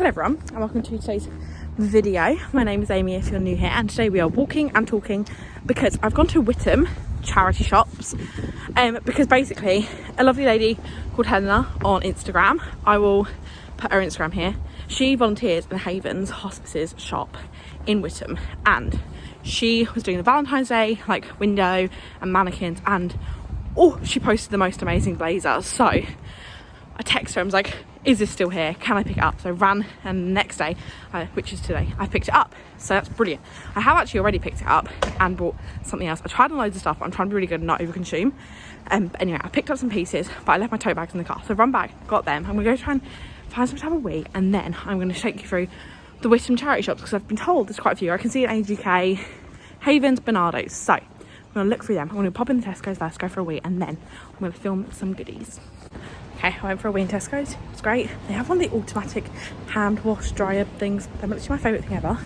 Hello everyone and welcome to today's video. My name is Amy if you're new here, and today we are walking and talking because I've gone to Witham charity shops because basically a lovely lady called Helena on Instagram, I will put her Instagram here, she volunteers in Haven's Hospices shop in Witham, and she was doing the Valentine's Day like window and mannequins, and she posted the most amazing blazers. So I texted her, I was like, is this still here? Can I pick it up? So I ran, and the next day, which is today, I picked it up. So that's brilliant. I have actually already picked it up and bought something else. I tried on loads of stuff, but I'm trying to be really good and not overconsume. But anyway, I picked up some pieces, but I left my tote bags in the car. So I've run back, got them. I'm gonna go try and find something to have a wee, and then I'm gonna take you through the Witham charity shops because I've been told there's quite a few. I can see an AGK, Haven's, Bernardo's. So I'm gonna look through them. I'm gonna pop in the Tesco's first, go for a wee, and then I'm gonna film some goodies. Okay, I went for a wee in Tesco's. It's great. They have one of the automatic hand wash dryer things. They're literally my favourite thing ever.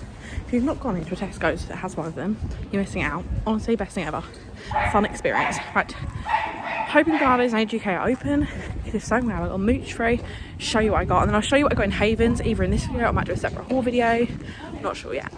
If you've not gone into a Tesco's that has one of them, you're missing out. Honestly, best thing ever. Fun experience. Right. Hoping Bernardo's and AGK are open. If so, I'm going to have a little mooch through, show you what I got, and then I'll show you what I got in Haven's, either in this video or I might do a separate haul video. I'm not sure yet.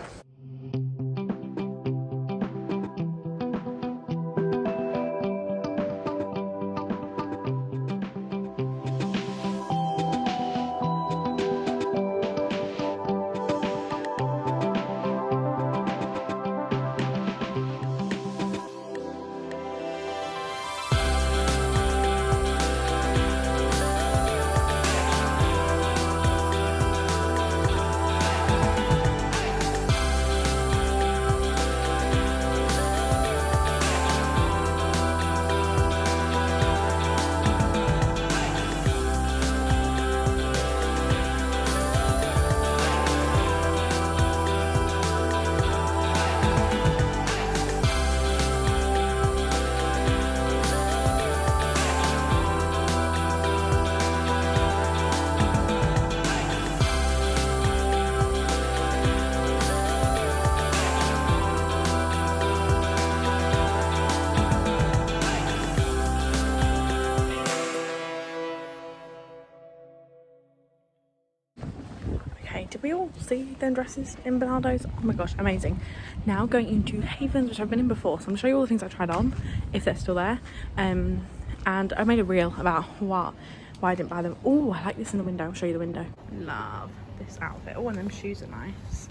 Did we all see them dresses in Bernardo's? Oh my gosh, amazing. Now going into Haven's, which I've been in before, so I'm going to show you all the things I tried on, if they're still there. And I made a reel about why I didn't buy them. Oh, I like this in the window. I'll show you the window. Love this outfit. Oh, and them shoes are nice.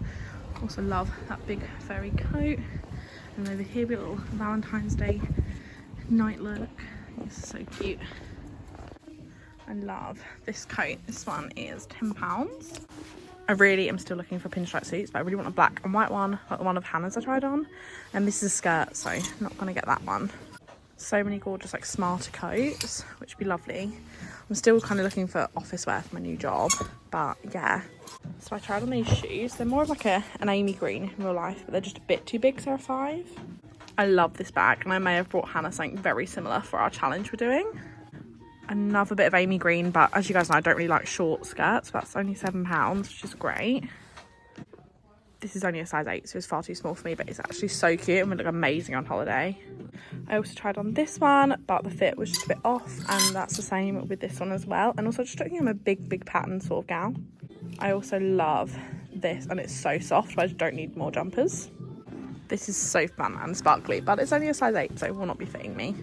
Also love that big furry coat. And over here, we got a little Valentine's Day night look. This is so cute. I love this coat. This one is £10. I really am still looking for pinstripe suits, but I really want a black and white one, like the one of Hannah's I tried on. And this is a skirt, so I'm not going to get that one. So many gorgeous, like, smarter coats, which would be lovely. I'm still kind of looking for office wear for my new job, but yeah. So I tried on these shoes. They're more of like an Amy green in real life, but they're just a bit too big, so they're a 5. I love this bag, and I may have brought Hannah something very similar for our challenge we're doing. Another bit of Amy green, but as you guys know, I don't really like short skirts. That's only £7, which is great. This is only a size 8, so it's far too small for me, but it's actually so cute and would look amazing on holiday. I also tried on this one, but the fit was just a bit off, and that's the same with this one as well. And also just looking at a big pattern sort of gown. I also love this, and it's so soft, but I just don't need more jumpers. This is so fun and sparkly, but it's only a size 8, so it will not be fitting me.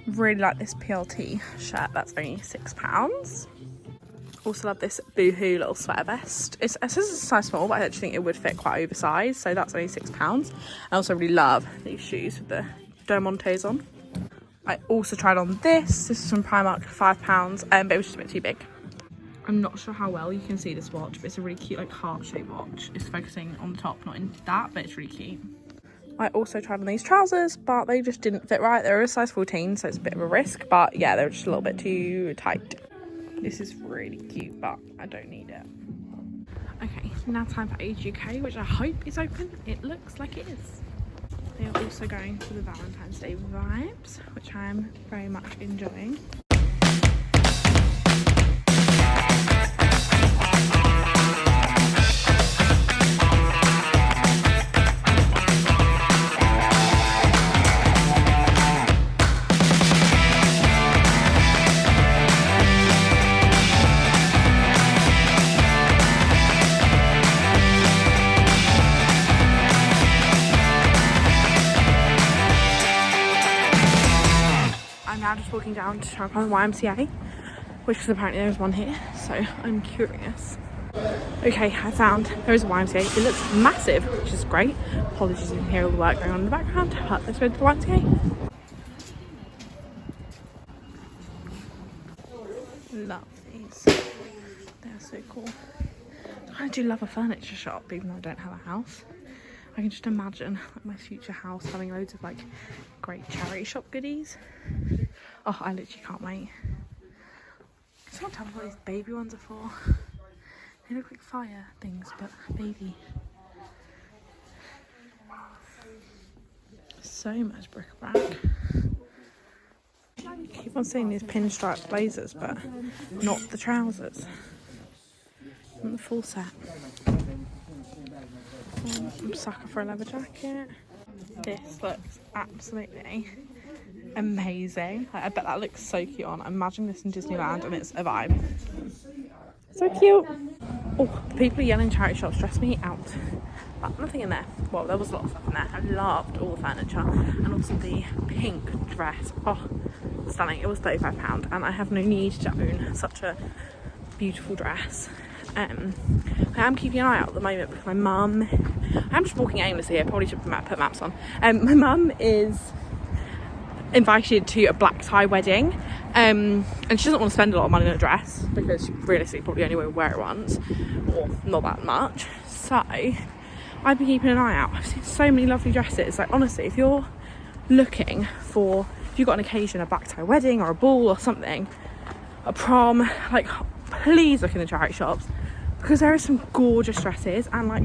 Really like this PLT shirt, that's only £6. Also love this boohoo little sweater vest. It says it's a size small, but I actually think it would fit quite oversized, so that's only £6. I also really love these shoes with the Diamantes on. I also tried on this is from Primark, £5, but it was just a bit too big. I'm not sure how well you can see this watch, but it's a really cute, like, heart-shaped watch. It's focusing on the top, not in that, but it's really cute. I also tried on these trousers, but they just didn't fit right. They're a size 14, so it's a bit of a risk, but yeah, they're just a little bit too tight. This is really cute, but I don't need it. Okay, now time for AGK, which I hope is open. It looks like it is. They are also going for the Valentine's Day vibes, which I am very much enjoying. walking down to try and find the YMCA, which is apparently there's one here, so I'm curious. Okay, I found there is a YMCA. It looks massive, which is great. Apologies if you can hear all the work going on in the background, but let's go to the YMCA. Love these. They're so cool. I do love a furniture shop, even though I don't have a house. I can just imagine like, my future house having loads of like great charity shop goodies. Oh, I literally can't wait. I can't tell what these baby ones are for. They look like fire things, but baby. So much bric-a-brac. I keep on seeing these pinstripe blazers, but not the trousers. And the full set. I'm a sucker for a leather jacket. This looks absolutely amazing. Like, I bet that looks so cute on. Imagine this in Disneyland and it's a vibe. So cute. Oh, the people yelling charity shops stress me out. But nothing in there. Well, there was a lot of stuff in there. I loved all the furniture and also the pink dress. Oh, stunning. It was £35 and I have no need to own such a beautiful dress. I am keeping an eye out at the moment because my mum, I'm just walking aimlessly here, probably should put maps on. My mum is invited to a black tie wedding and she doesn't want to spend a lot of money on a dress because she realistically probably only will wear it once or not that much. So I've been keeping an eye out. I've seen so many lovely dresses. Like honestly, if you're looking for, if you've got an occasion, a black tie wedding or a ball or something, a prom, like please look in the charity shops because there are some gorgeous dresses and like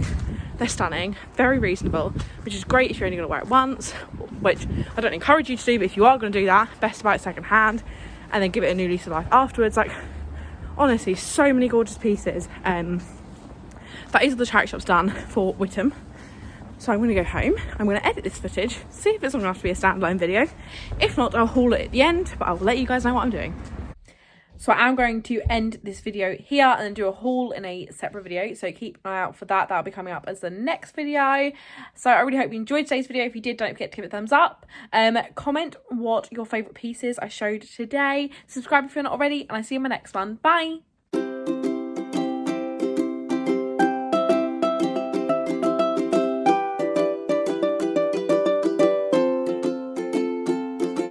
they're stunning, very reasonable, which is great if you're only going to wear it once, which I don't encourage you to do, but if you are going to do that, best to buy it second hand and then give it a new lease of life afterwards. Like honestly, so many gorgeous pieces. That is all the charity shops done for Witham. So I'm going to go home, I'm going to edit this footage, see if it's long enough to be a standalone video. If not, I'll haul it at the end, but I'll let you guys know what I'm doing. So I'm going to end this video here and then do a haul in a separate video. So keep an eye out for that. That'll be coming up as the next video. So I really hope you enjoyed today's video. If you did, don't forget to give it a thumbs up. Comment what your favourite pieces I showed today. Subscribe if you're not already. And I'll see you in my next one. Bye.